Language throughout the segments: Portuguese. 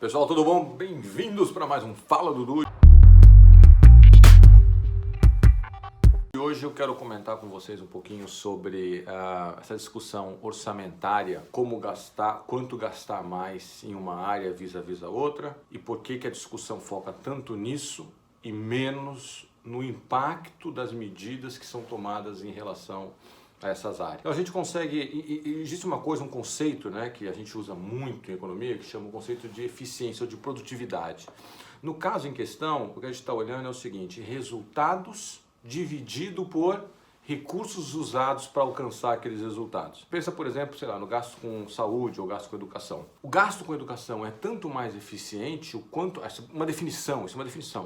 Pessoal, tudo bom? Bem-vindos para mais um Fala Dudu. E hoje eu quero comentar com vocês um pouquinho sobre essa discussão orçamentária, como gastar, quanto gastar mais em uma área vis-à-vis a outra e por que a discussão foca tanto nisso e menos no impacto das medidas que são tomadas em relação a essas áreas. Então a gente consegue, existe uma coisa, um conceito, né, que a gente usa muito em economia, que chama o conceito de eficiência ou de produtividade. No caso em questão, o que a gente está olhando é o seguinte: resultados dividido por recursos usados para alcançar aqueles resultados. Pensa, por exemplo, sei lá, no gasto com saúde ou gasto com educação. O gasto com educação é tanto mais eficiente o quanto, isso é uma definição,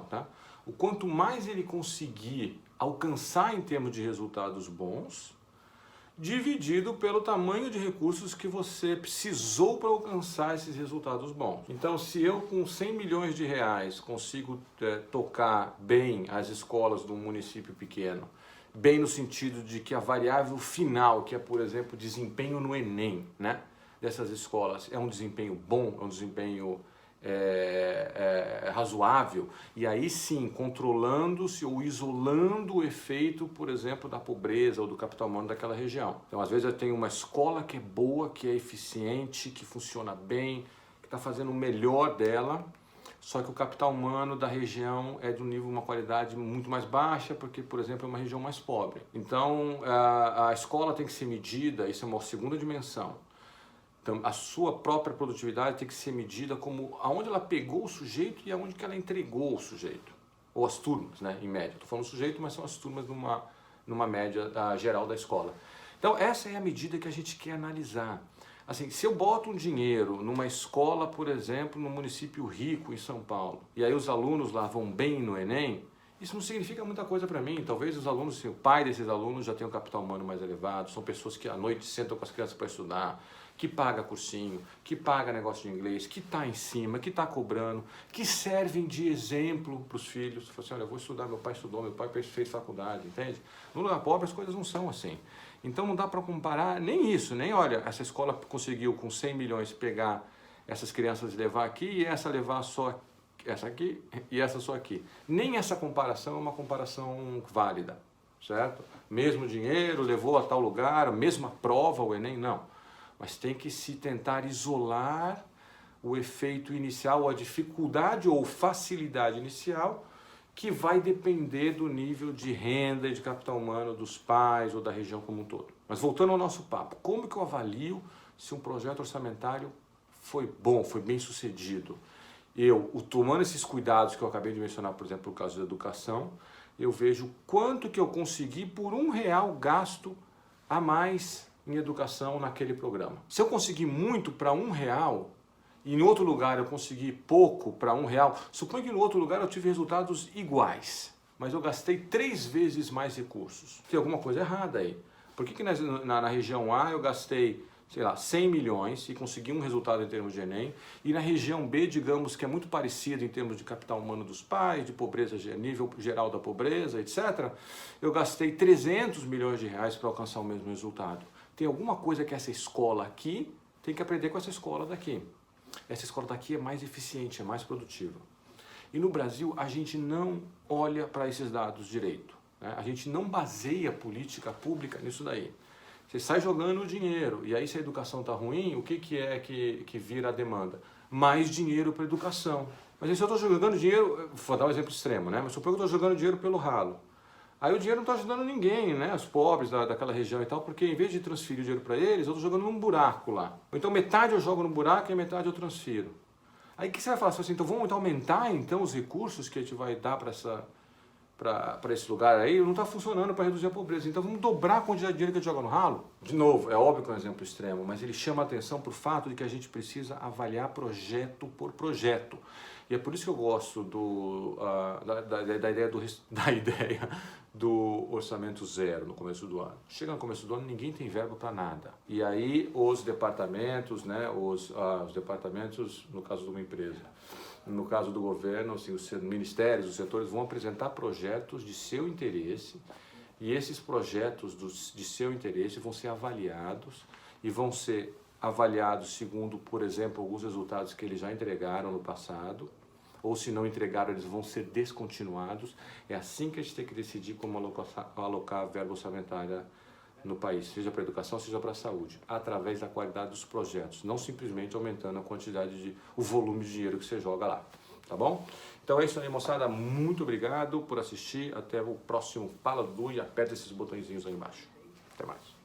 tá? O quanto mais ele conseguir alcançar em termos de resultados bons, dividido pelo tamanho de recursos que você precisou para alcançar esses resultados bons. Então, se eu com 100 milhões de reais consigo tocar bem as escolas de um município pequeno, bem no sentido de que a variável final, que é, por exemplo, desempenho no Enem, né, dessas escolas, é um desempenho bom, é um desempenho razoável, e aí sim, controlando-se ou isolando o efeito, por exemplo, da pobreza ou do capital humano daquela região. Então, às vezes eu tenho uma escola que é boa, que é eficiente, que funciona bem, que está fazendo o melhor dela, só que o capital humano da região é de um nível, uma qualidade muito mais baixa, porque, por exemplo, é uma região mais pobre. Então, a escola tem que ser medida, isso é uma segunda dimensão. Então, a sua própria produtividade tem que ser medida como aonde ela pegou o sujeito e aonde que ela entregou o sujeito. Ou as turmas, né, em média. Estou falando sujeito, mas são as turmas numa média geral da escola. Então, essa é a medida que a gente quer analisar. Assim, se eu boto um dinheiro numa escola, por exemplo, num município rico em São Paulo, e aí os alunos lá vão bem no Enem, isso não significa muita coisa para mim. Talvez os alunos, assim, o pai desses alunos já tenha um capital humano mais elevado, são pessoas que à noite sentam com as crianças para estudar, que paga cursinho, que paga negócio de inglês, que está em cima, que está cobrando, que servem de exemplo para os filhos. Você fala assim, olha, eu vou estudar, meu pai estudou, meu pai fez faculdade, entende? No lugar pobre as coisas não são assim. Então não dá para comparar nem isso, nem olha, essa escola conseguiu com 100 milhões pegar essas crianças e levar aqui e essa levar só essa aqui e essa só aqui. Nem essa comparação é uma comparação válida, certo? Mesmo dinheiro, levou a tal lugar, a mesma prova, o Enem, não. Mas tem que se tentar isolar o efeito inicial, a dificuldade ou facilidade inicial, que vai depender do nível de renda e de capital humano dos pais ou da região como um todo. Mas voltando ao nosso papo, como que eu avalio se um projeto orçamentário foi bom, foi bem sucedido? Eu, tomando esses cuidados que eu acabei de mencionar, por exemplo, no caso da educação, eu vejo quanto que eu consegui por R$1 gasto a mais em educação naquele programa. Se eu conseguir muito para R$1 e em outro lugar eu consegui pouco para R$1, suponho que no outro lugar eu tive resultados iguais, mas eu gastei 3 vezes mais recursos. Tem alguma coisa errada aí. Por que na região A eu gastei, sei lá, 100 milhões e consegui um resultado em termos de Enem, e na região B, digamos que é muito parecido em termos de capital humano dos pais, de pobreza, nível geral da pobreza, etc., eu gastei 300 milhões de reais para alcançar o mesmo resultado? Tem alguma coisa que essa escola aqui tem que aprender com essa escola daqui. Essa escola daqui é mais eficiente, é mais produtiva. E no Brasil a gente não olha para esses dados direito, né? A gente não baseia a política pública nisso daí. Você sai jogando dinheiro, e aí se a educação está ruim, o que é que vira a demanda? Mais dinheiro para educação. Mas aí, se eu estou jogando dinheiro, vou dar um exemplo extremo, né? Mas suponho que eu estou jogando dinheiro pelo ralo. Aí o dinheiro não está ajudando ninguém, né? Os pobres daquela região e tal, porque em vez de transferir o dinheiro para eles, eu estou jogando num buraco lá. Ou então metade eu jogo no buraco e metade eu transfiro. Aí o que você vai falar? Você fala assim, então vamos aumentar então os recursos que a gente vai dar para esse lugar aí? Não está funcionando para reduzir a pobreza. Então vamos dobrar a quantidade de dinheiro que a gente joga no ralo? De novo, é óbvio que é um exemplo extremo, mas ele chama a atenção para o fato de que a gente precisa avaliar projeto por projeto. E é por isso que eu gosto da ideia do orçamento zero no começo do ano. Chega no começo do ano, ninguém tem verba para nada. E aí os departamentos, né, os departamentos, no caso de uma empresa, no caso do governo, assim, os ministérios, os setores vão apresentar projetos de seu interesse, e esses projetos de seu interesse vão ser avaliados e vão ser avaliados segundo, por exemplo, alguns resultados que eles já entregaram no passado, ou se não entregaram, eles vão ser descontinuados. É assim que a gente tem que decidir como alocar a verba orçamentária no país, seja para a educação, seja para a saúde, através da qualidade dos projetos, não simplesmente aumentando a quantidade o volume de dinheiro que você joga lá, tá bom? Então é isso aí, moçada, muito obrigado por assistir, até o próximo Fala Dudu e aperta esses botõezinhos aí embaixo. Até mais.